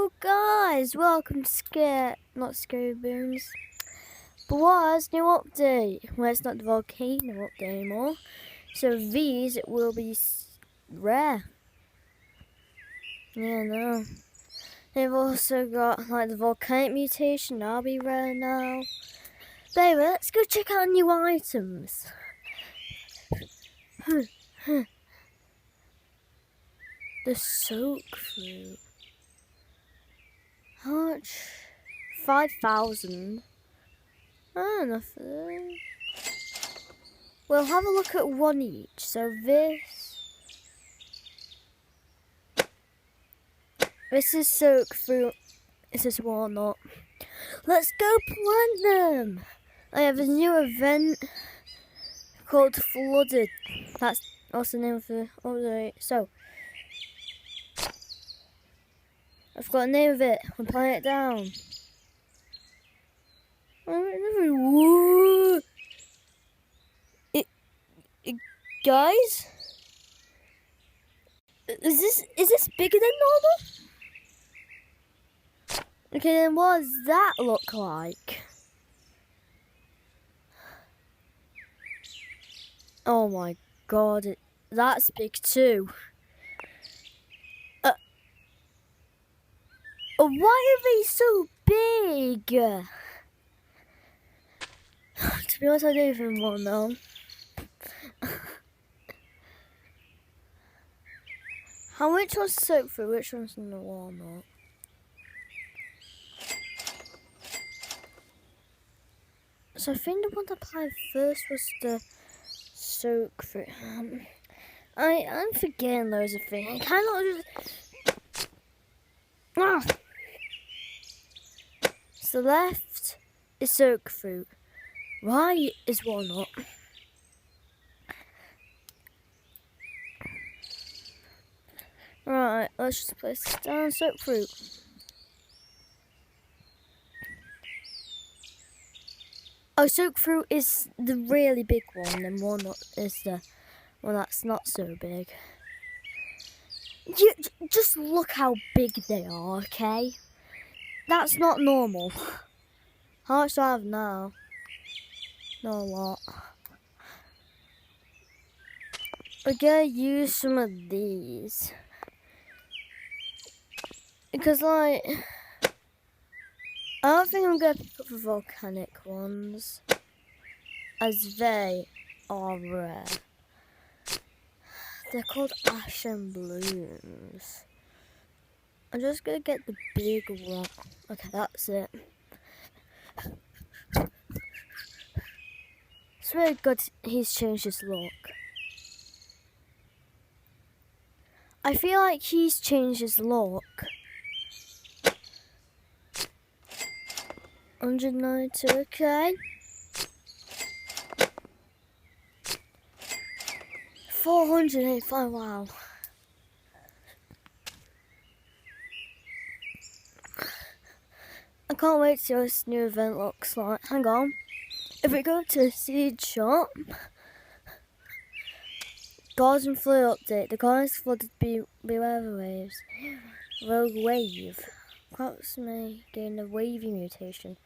Hello guys, welcome to not Scary Booms, Bwahs new update. Well, it's not the volcano update anymore, so these will be rare. Yeah, no. They've also got like the volcanic mutation, that'll be rare now. But anyway, let's go check out new items. The soak fruit. How much? 5,000. Oh, nothing. We'll have a look at one each. So this is soak fruit. This is walnut. Let's go plant them. I have a new event called Flooded. That's the name of the update. So I've got a name of it. I'm putting it down. Whoa. Guys, is this bigger than normal? Okay, then what does that look like? Oh my god, that's big too. Why are they so big? To be honest, I don't even want to know. Which one's soak fruit? Which one's in the walnut? So I think the one that applied first was the soak fruit. I'm forgetting loads of things. I cannot just. So left is soak fruit. Right is walnut. Right, let's just place this down. Soak fruit. Oh, soak fruit is the really big one, and walnut is the one that's not so big. You just look how big they are, okay? That's not normal. How much do I have now? Not a lot. We're gonna use some of these. Because, like, I don't think I'm going to pick up the volcanic ones, as they are rare. They're called ash and blooms. I'm just going to get the big one. Okay, that's it. It's really good he's changed his look. I feel like he's changed his look. 192, okay. 485, wow. I can't wait to see what this new event looks like. Hang on. If we go to the seed shop, Garden Flood update. The gardens flooded beware the waves. Rogue wave. Crops may gain a wavy mutation.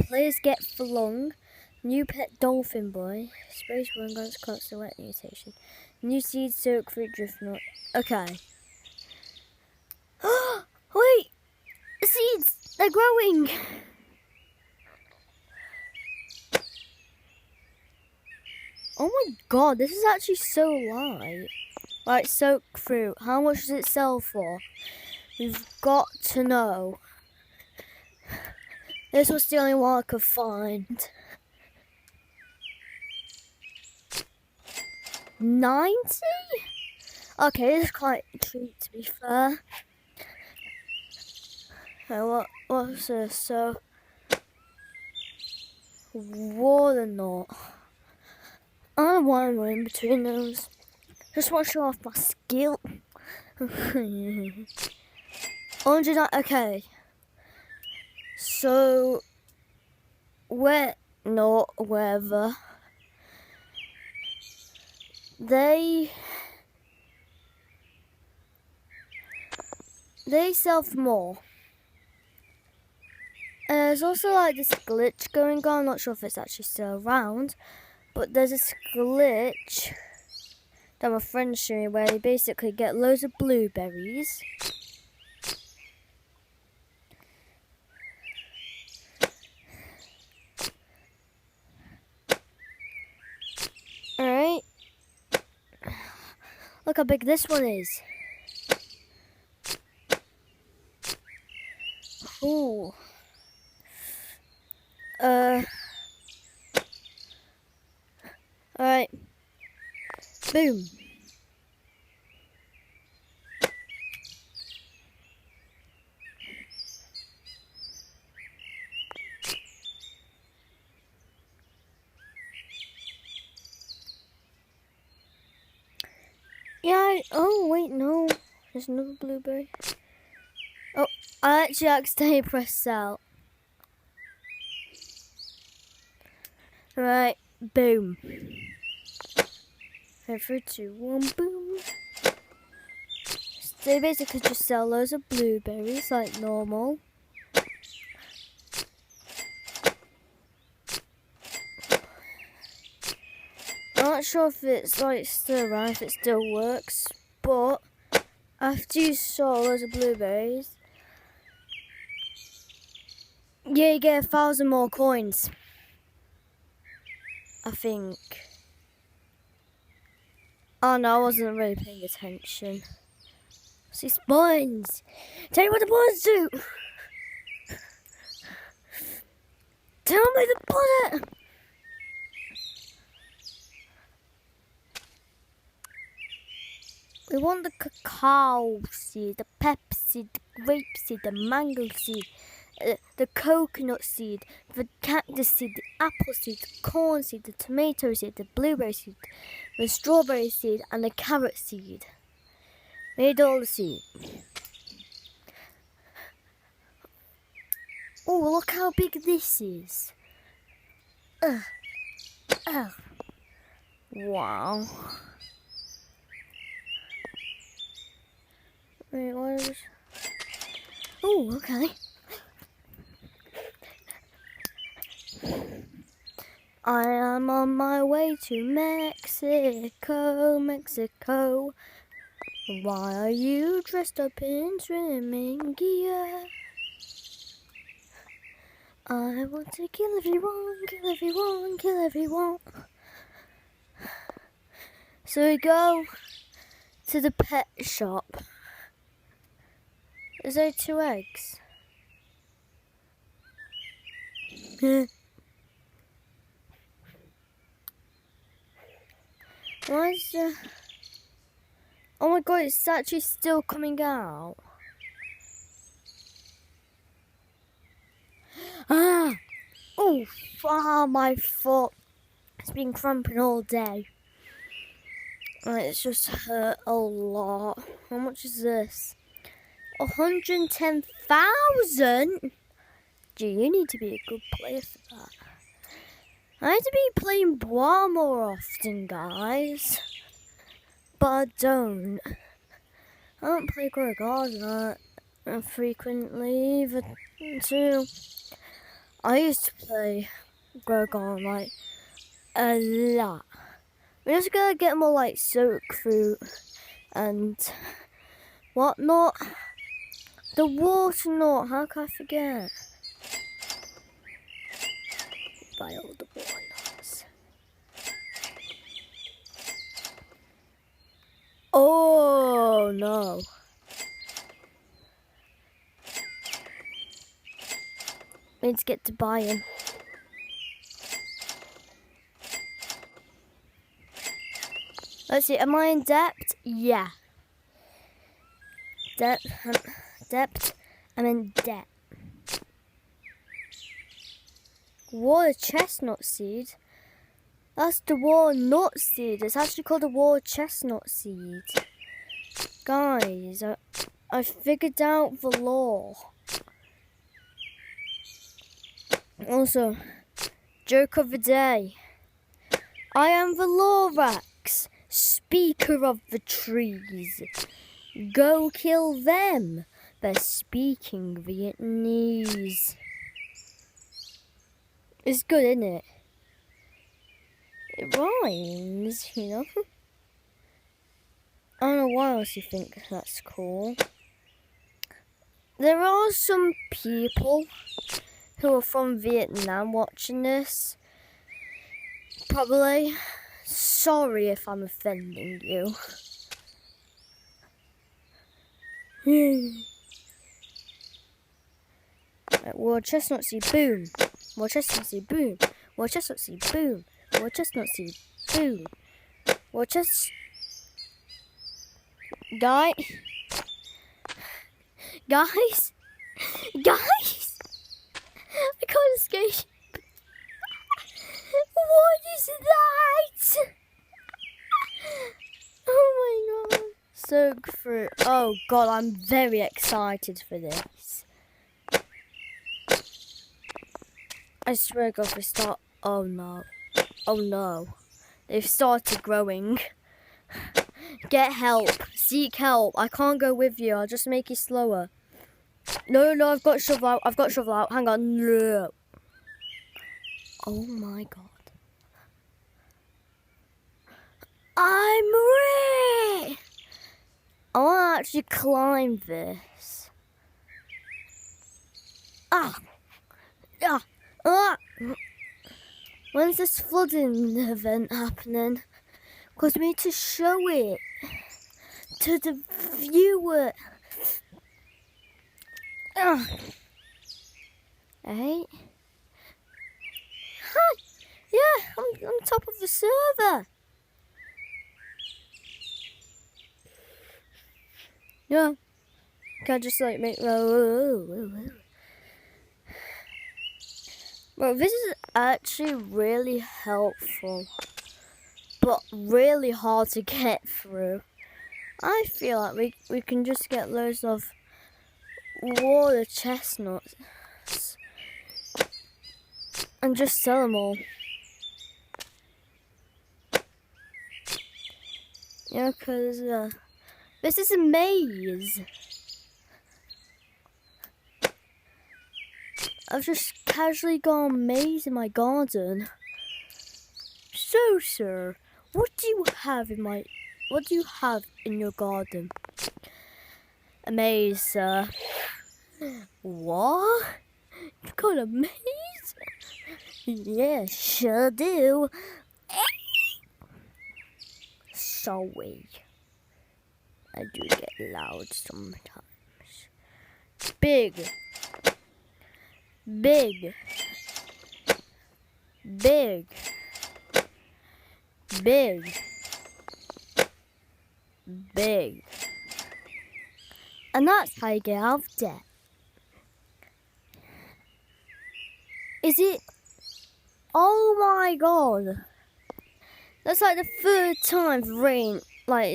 Players get flung. New pet dolphin boy. Space one grants crops a wet mutation. New seed soak fruit drift nut. Okay. Wait! The seeds! They're growing! Oh my god, this is actually so light. Right, soak fruit. How much does it sell for? We've got to know. This was the only one I could find. 90? Okay, this is quite cheap to be fair. Okay, what's this? So, walnut. I don't know why I'm in between those. Just want to show off my skill. 100, okay. So, wet nut, wherever. They sell for more. There's also like this glitch going on. I'm not sure if it's actually still around, but there's this glitch that my friend's showing me where you basically get loads of blueberries. Alright. Look how big this one is. Ooh. Alright. Boom. Yeah, oh wait, no. There's another blueberry. Oh, I actually accidentally pressed sell. Right, boom. 3, 2, 1, boom. So they basically just sell loads of blueberries like normal. I'm not sure if it's like still around, if it still works, but after you sell loads of blueberries, yeah, you get 1,000 more coins. I think. Oh no, I wasn't really paying attention. See spawns. Tell me what the spawns do. Tell me the bullet. We want the cacao seed, the pepper seed, the grape seed, the mango seed, the coconut seed, the cactus seed, the apple seed, the corn seed, the tomato seed, the blueberry seed, the strawberry seed, and the carrot seed. We need all the seed. Oh, look how big this is. Wow. Wait, what is... Oh, okay. I am on my way to Mexico, Mexico. Why are you dressed up in swimming gear? I want to kill everyone, kill everyone, kill everyone. So we go to the pet shop. Is there 2 eggs? Why is the... Oh my god, it's actually still coming out. Ah! Oh, my foot. It's been cramping all day. It's just hurt a lot. How much is this? 110,000? Gee, you need to be a good player for that. I need to be playing Bwahs more often, guys. But I don't. I don't play Bwahs that frequently either too. I used to play Bwahs like a lot. We just gotta get more like soak fruit and whatnot. The water nut, how can I forget? Buy all the water nuts. Oh no. We need to get to buying. Let's see, am I in depth? Yeah. Depth. I'm in depth. Water chestnut seed? That's the walnut seed. It's actually called a water chestnut seed. Guys, I figured out the law. Also, joke of the day. I am the Lorax, speaker of the trees. Go kill them. They're speaking Vietnamese. It's good, isn't it? It rhymes, you know. I don't know why else you think that's cool. There are some people who are from Vietnam watching this. Probably. Sorry if I'm offending you. Right, war chestnut seed, boom. War chestnut seed, boom. War chestnut seed, boom. War chestnut seed, boom. War chestnut... Guys? Guys? I can't escape. What is that? Oh my god. Soak through. Oh god, I'm very excited for this. I swear God, they start. Oh no. Oh no. They've started growing. Get help. Seek help. I can't go with you. I'll just make you slower. No, I've got shovel out. I've got shovel out. Hang on. No. Oh my god. I'm ready. I want to actually climb this. When's this flooding event happening? Because we need to show it to the viewer. Hey? Hi. Yeah, I'm on top of the server. Yeah. Can I just like make... Whoa. Well, this is actually really helpful, but really hard to get through. I feel like we can just get loads of water chestnuts and just sell them all. Yeah, because this is a maze. I've just casually got a maze in my garden. So, sir, what do you have in your garden? A maze, sir. What? You've got a maze? Yeah, sure do. Sorry. I do get loud sometimes. Big. And that's how you get out of debt. Is it? Oh my god. That's like the third time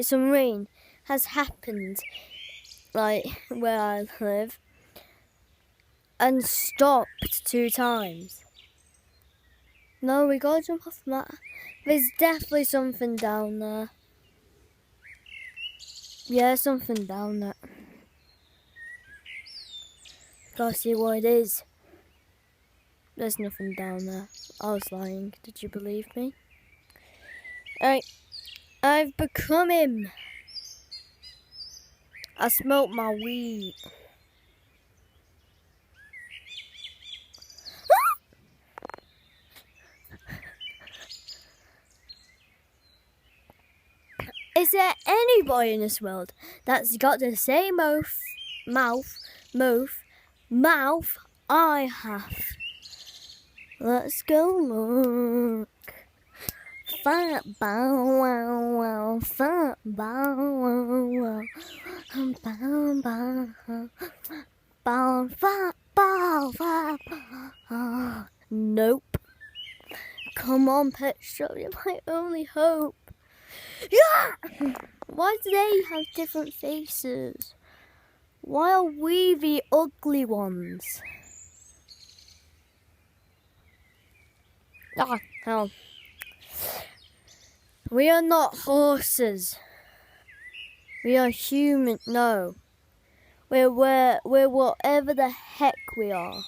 some rain has happened, like where I live, and stopped 2 times. No, we gotta jump off that. There's definitely something down there. Yeah, something down there. Gotta see what it is. There's nothing down there. I was lying. Did you believe me? Alright. I've become him. I smoked my weed. Is there anybody in this world that's got the same mouth I have? Let's go look. Fat bow wow wow, fat bow wow wow, fat bow. Nope. Come on, Pet Shop, you're my only hope. Yeah! Why do they have different faces? Why are we the ugly ones? Ah, hell. We are not horses. We are human. No. We're whatever the heck we are.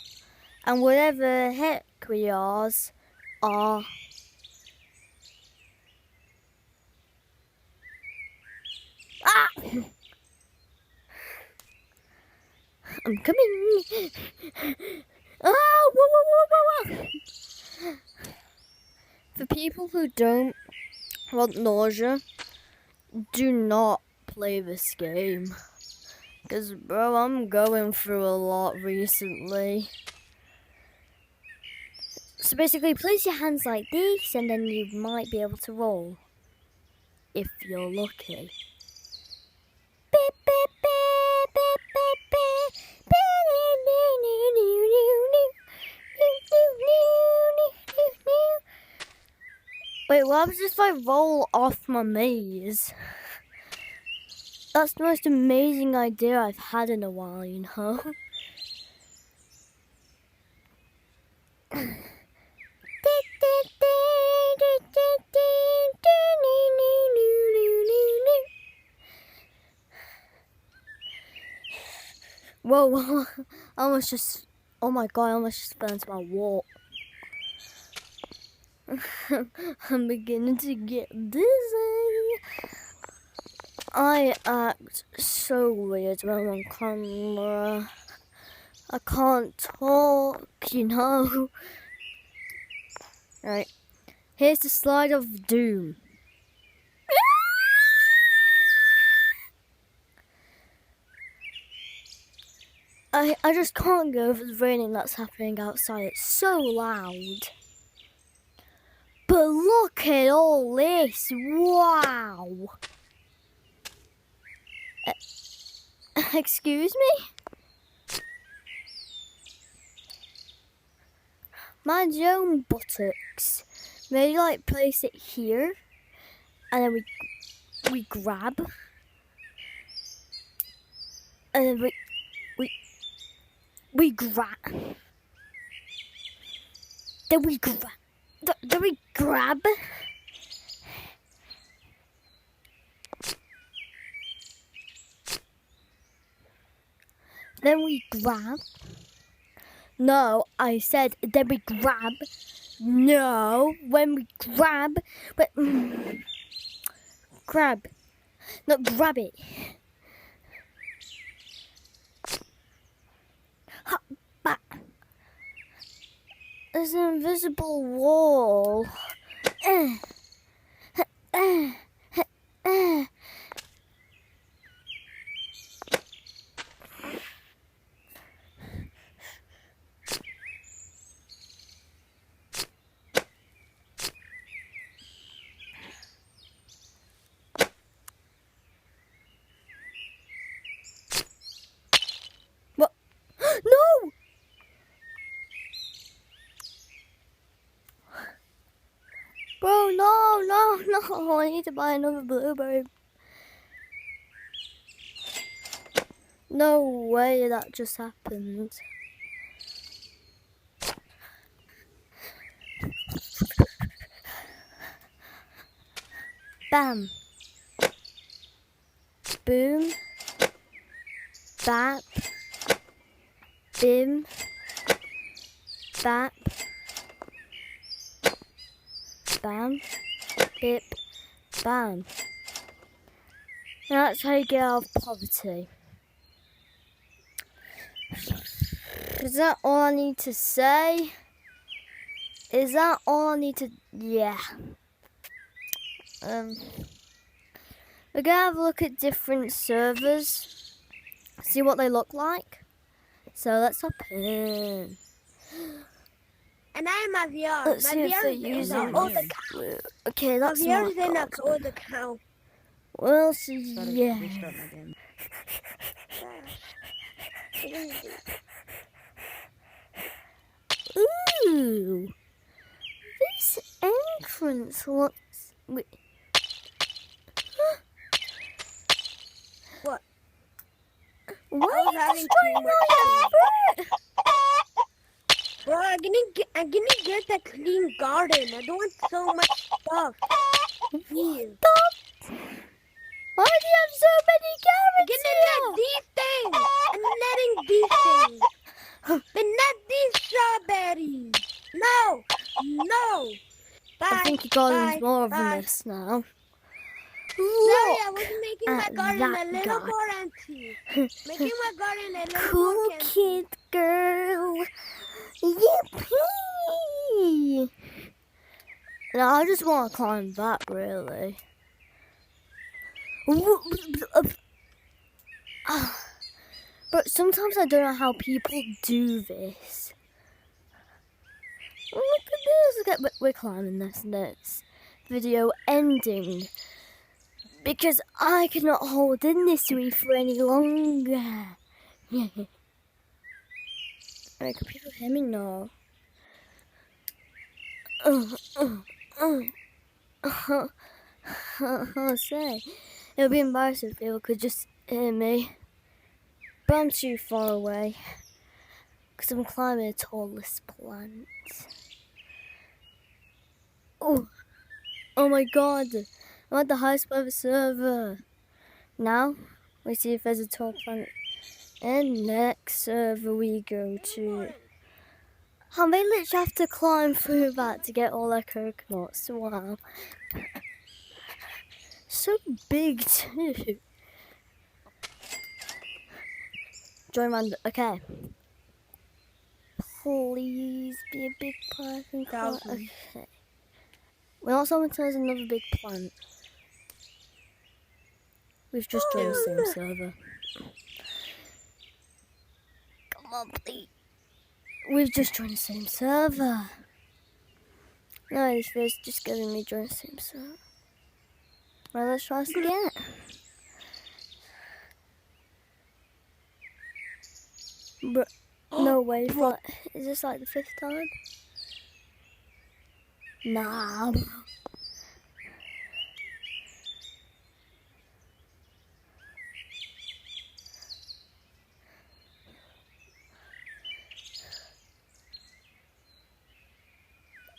And whatever the heck we are. Ah. I'm coming. Ah, whoa, whoa, whoa, whoa, whoa. For people who don't want nausea, do not play this game. Because, bro, I'm going through a lot recently. So basically, place your hands like this, and then you might be able to roll. If you're lucky. Wait, what happens if I roll off my maze? That's the most amazing idea I've had in a while, you know? Whoa, I almost just, oh my god, I almost just fell into my wall. I'm beginning to get dizzy. I act so weird when I'm on camera. I can't talk, you know. Right, here's the slide of doom. I just can't go over the raining that's happening outside. It's so loud. But look at all this. Wow. Excuse me? Mind your own buttocks. Maybe like place it here. And then we grab. And then we grab. Then we grab. Then we grab. Then we grab. No, I said then we grab. No, when we grab. But grab. No, grab it. There's an invisible wall. What? No! Bro, no, I need to buy another blueberry. No way that just happened. Bam. Boom. Bap. Bim. Bap. Bam. Bip. Bam. That's how you get out of poverty. Is that all I need to say? Is that all I need to... Yeah. We're gonna have a look at different servers. See what they look like. So let's hop in. And I'm a VR. Let's see if they're using... Okay, that's not... VR's in a old account. Well, so yeah. Ooh, this entrance looks. Wait. What? Why I was are having you too much much Bro, I'm gonna get a clean garden. I don't want so much stuff. Here. Why do you have so many I'm carrots gonna net these things. I'm netting these things. But not these think your garden's bye, more than bye. this now. Sorry, I Look was making my at garden that a little guy. more empty. Making my garden a little Cool more empty. kid girl. Yippee! No, I just want to climb that, really. But sometimes I don't know how people do this. Look at this. Look at, we're climbing this and it's video ending. Because I cannot hold in this way for any longer. Can people hear me now? I'll say. It would be embarrassing if people could just hear me. But I'm too far away. Because I'm climbing the tallest plant. Oh my god. I'm at the highest part of the server. Now, we see if there's a tall plant. And next server we go to. And they literally have to climb through that to get all their coconuts. Wow. So big too. Join random. Okay. Please be a big plant and climb. Okay. We also want to there's another big plant. We've just joined the same server. Come on, please. We've just joined the same server. No, it's just giving me join the same server. Well, let's try this again. Bro, no way. Is this like the 5th time? Nah.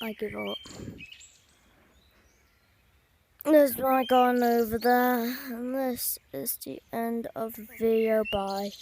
I give up. There's my garden over there, and this is the end of the video. Bye.